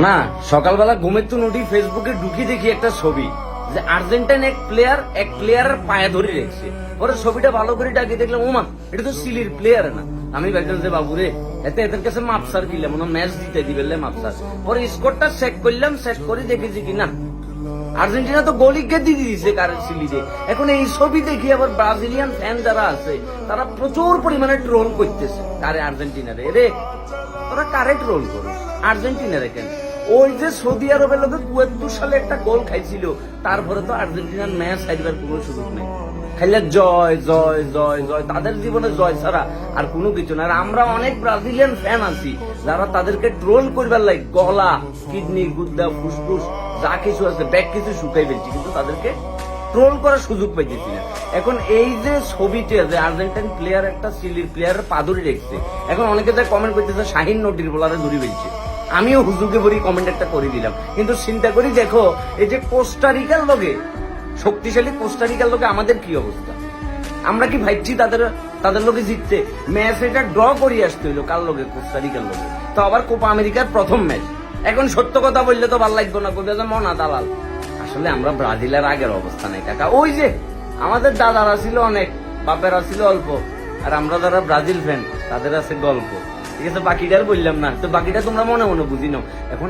না সকালবেলা ঘুমের তো উঠি, ফেসবুকে ঢুকি দেখি একটা ছবি যে আর্জেন্টাইন এক প্লেয়ারের পায়ে ধরে রেখেছে। পরে ছবিটা ভালো করে ডাকি দেখলাম, ওমা এটা তো সিলির প্লেয়ার না। আমি ভাবলাম যে বাবুরে এদের কাছে মাপসার কিনলাম, ম্যাচ জিতে দিবে মাপসার। পরে স্কোরটা চেক করলাম, চেক করে দেখেছি কি না আর্জেন্টিনা তো গোলিকে দিয়ে দিয়েছে কারের সিলিতে। এখন এই ছবি দেখি আবার ব্রাজিলিয়ান ফ্যান যারা আছে তারা প্রচুর পরিমাণে ট্রোল করতেছে কারে আর্জেন্টিনারে। রে তোরা কারে ট্রোল করো আর্জেন্টিনারে কেন? ওই যে সৌদি আরবের লোকে ৭২ সালে একটা গোল খাইছিল, তারপরে তো আর্জেন্টিনার ম্যাচ হারবার কোনো সুযোগ নেই। খাইলে জয় জয় জয় জয়, তাদের জীবনে জয় ছাড়া আর কোনো কিছু না। আর আমরা অনেক ব্রাজিলিয়ান ফ্যান আছি যারা তাদেরকে ট্রোল করবার লাগে, গলা, কিডনি, গুদ্দা, ফুসফুস যা কিছু আছে ব্যাগ কিছু শুকাই ফেলছি, কিন্তু তাদেরকে ট্রোল করার সুযোগ পাইতেছি না। এখন এই যে ছবিটা যে আর্জেন্টাইন প্লেয়ার একটা সিলির প্লেয়ারের পা ধরে রেখেছে, এখন অনেকে যা কমেন্ট করতেছে শাহিন নটির বলারে ধরে ফেলছে। আমিও হুজুকে ভরি কমেন্ট একটা করে দিলাম, কিন্তু চিন্তা করি দেখো এই যে কোস্টারিকার লগে, শক্তিশালী কোস্টারিকার লগে আমাদের কি অবস্থা। আমরা কি ভাবছি তাদের লোকে জিততে? ম্যাচ এটা ড্র করিয়ে আসতে হইলো কার লোকে? কোস্টারিকার লোকে। তো আবার কোপা আমেরিকার প্রথম ম্যাচ। এখন সত্য কথা বললে তো ভালো লাগবে না, কবে মনা দালাল। আসলে আমরা ব্রাজিলের আগের অবস্থা নেই কাকা। ওই যে আমাদের দাদারা ছিল অনেক, বাপেরা ছিল অল্প, আর আমরা যারা ব্রাজিল ফ্যান তাদের আছে গল্প। ঠিক আছে, বাকিটা আর বললাম না। তো বাকিটা তোমরা মনে মনে বুঝি নাও। এখন